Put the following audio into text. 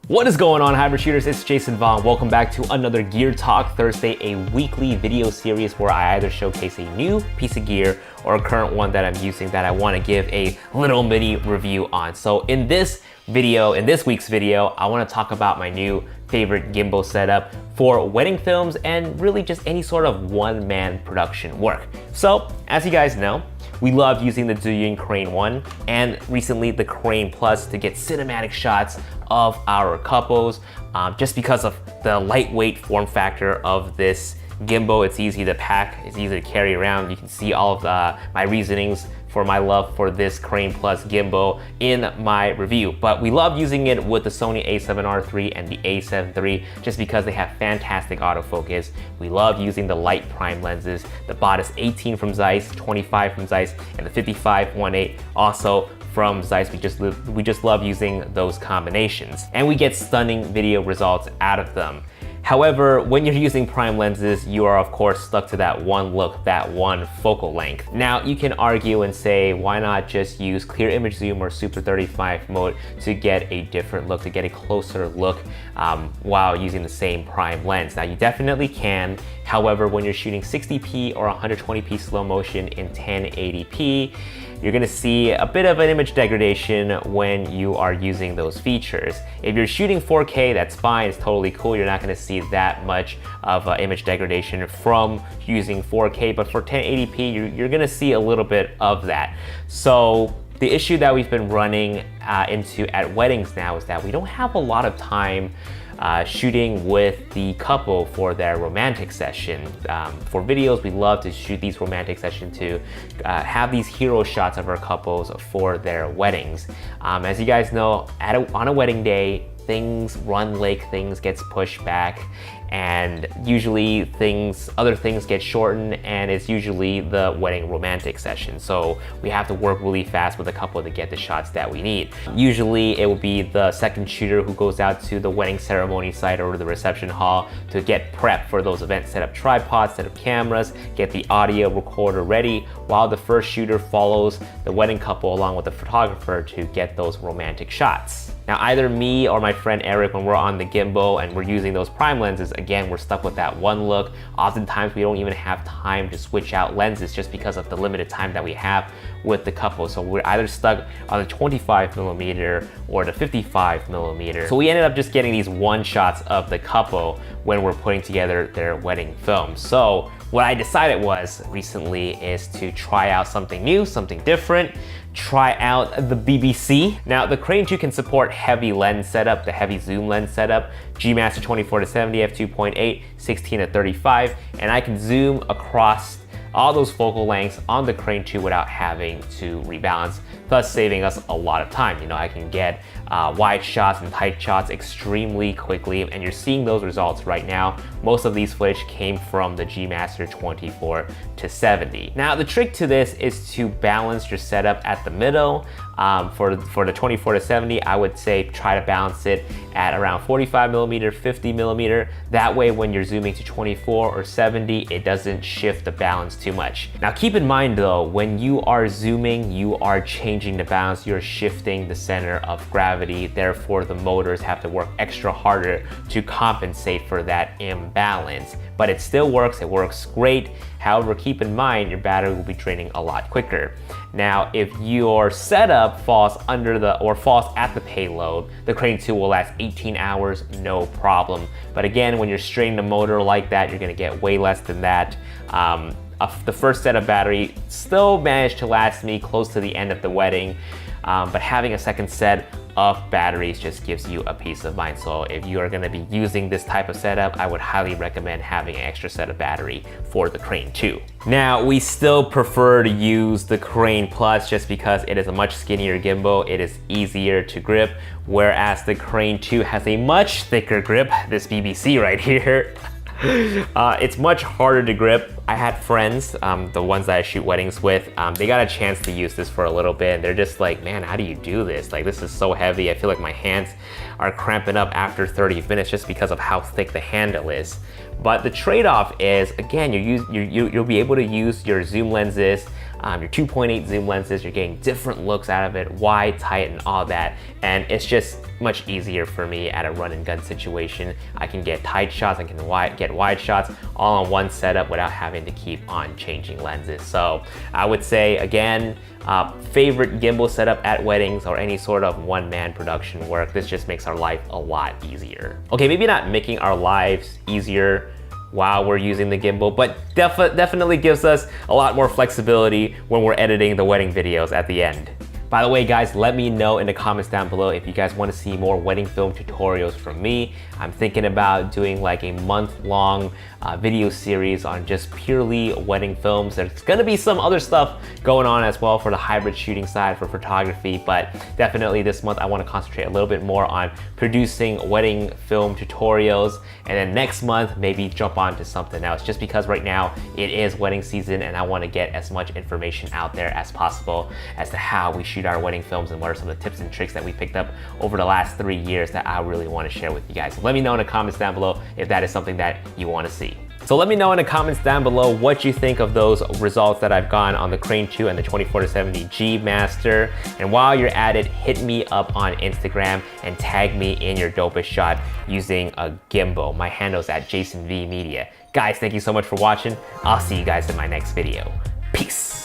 What is going on, hybrid shooters? It's Jason Vaughn. Welcome back to another Gear Talk Thursday, a weekly video series where I either showcase a new piece of gear or a current one that I'm using that I want to give a little mini review on. So in this week's video, I want to talk about my new favorite gimbal setup for wedding films and really just any sort of one-man production work. So as you guys know, we love using the Zhiyun Crane 1 and recently the Crane Plus to get cinematic shots of our couples just because of the lightweight form factor of this gimbal. It's easy to pack, it's easy to carry around. You can see all of my reasonings for my love for this Crane Plus gimbal in my review. But we love using it with the Sony a7R III and the a7 III just because they have fantastic autofocus. We love using the light prime lenses, the Bodice 18 from Zeiss, 25 from Zeiss, and the 55-1.8 also from Zeiss. We just love using those combinations. And we get stunning video results out of them. However, when you're using prime lenses, you are of course stuck to that one look, that one focal length. Now you can argue and say, why not just use clear image zoom or super 35 mode to get a different look, to get a closer look while using the same prime lens. Now you definitely can. However, when you're shooting 60p or 120p slow motion in 1080p, you're gonna see a bit of an image degradation when you are using those features. If you're shooting 4K, that's fine, it's totally cool. You're not gonna see that much of image degradation from using 4K, but for 1080p, you're gonna see a little bit of that. So the issue that we've been running into at weddings now is that we don't have a lot of time shooting with the couple for their romantic session. For videos, we love to shoot these romantic sessions to have these hero shots of our couples for their weddings. As you guys know, on a wedding day, things run late, things gets pushed back, and usually other things get shortened, and it's usually the wedding romantic session. So we have to work really fast with a couple to get the shots that we need. Usually it will be the second shooter who goes out to the wedding ceremony site or the reception hall to get prepped for those events, set up tripods, set up cameras, get the audio recorder ready, while the first shooter follows the wedding couple along with the photographer to get those romantic shots. Now either me or my friend Eric, when we're on the gimbal and we're using those prime lenses, again, we're stuck with that one look. Oftentimes we don't even have time to switch out lenses just because of the limited time that we have with the couple. So we're either stuck on the 25mm or the 55mm. So we ended up just getting these one shots of the couple when we're putting together their wedding film. So what I decided was recently is to try out something new, something different, try out the BBC. Now the Crane 2 can support heavy lens setup, the heavy zoom lens setup, G Master 24-70, f2.8, 16-35, and I can zoom across all those focal lengths on the Crane 2 without having to rebalance, thus saving us a lot of time. You know, I can get wide shots and tight shots extremely quickly, and you're seeing those results right now. Most of these footage came from the G Master 24-70. Now the trick to this is to balance your setup at the middle. For the 24-70, I would say try to balance it at around 45mm, 50mm. That way when you're zooming to 24 or 70, it doesn't shift the balance too much. Now keep in mind though, when you are zooming, you are changing the balance, you're shifting the center of gravity. Therefore, the motors have to work extra harder to compensate for that imbalance. But it still works, it works great. However, keep in mind your battery will be draining a lot quicker. Now, if your setup falls at the payload, the Crane 2 will last 18 hours, no problem. But again, when you're straining the motor like that, you're gonna get way less than that. The first set of battery still managed to last me close to the end of the wedding, but having a second set of batteries just gives you a peace of mind. So if you are gonna be using this type of setup, I would highly recommend having an extra set of battery for the Crane 2. Now, we still prefer to use the Crane Plus just because it is a much skinnier gimbal, it is easier to grip, whereas the Crane 2 has a much thicker grip, this BBC right here. It's much harder to grip. I had friends, the ones that I shoot weddings with, they got a chance to use this for a little bit and they're just like, man, how do you do this? Like, this is so heavy. I feel like my hands are cramping up after 30 minutes just because of how thick the handle is. But the trade-off is, again, you'll be able to use your zoom lenses your 2.8 zoom lenses, you're getting different looks out of it, wide, tight, and all that. And it's just much easier for me at a run and gun situation. I can get tight shots, I can get wide shots all on one setup without having to keep on changing lenses. So I would say, again, favorite gimbal setup at weddings or any sort of one-man production work. This just makes our life a lot easier. Okay, maybe not making our lives easier while we're using the gimbal, but definitely gives us a lot more flexibility when we're editing the wedding videos at the end. By the way, guys, let me know in the comments down below if you guys want to see more wedding film tutorials from me. I'm thinking about doing like a month-long video series on just purely wedding films. There's gonna be some other stuff going on as well for the hybrid shooting side for photography, but definitely this month I want to concentrate a little bit more on producing wedding film tutorials, and then next month maybe jump on to something else, just because right now it is wedding season and I want to get as much information out there as possible as to how we shoot our wedding films and what are some of the tips and tricks that we picked up over the last 3 years that I really want to share with you guys. So let me know in the comments down below if that is something that you want to see. So let me know in the comments down below what you think of those results that I've gotten on the Crane 2 and the 24-70 G Master. And while you're at it, hit me up on Instagram and tag me in your dopest shot using a gimbal. My handle's at JasonVMedia. Guys, thank you so much for watching. I'll see you guys in my next video. Peace.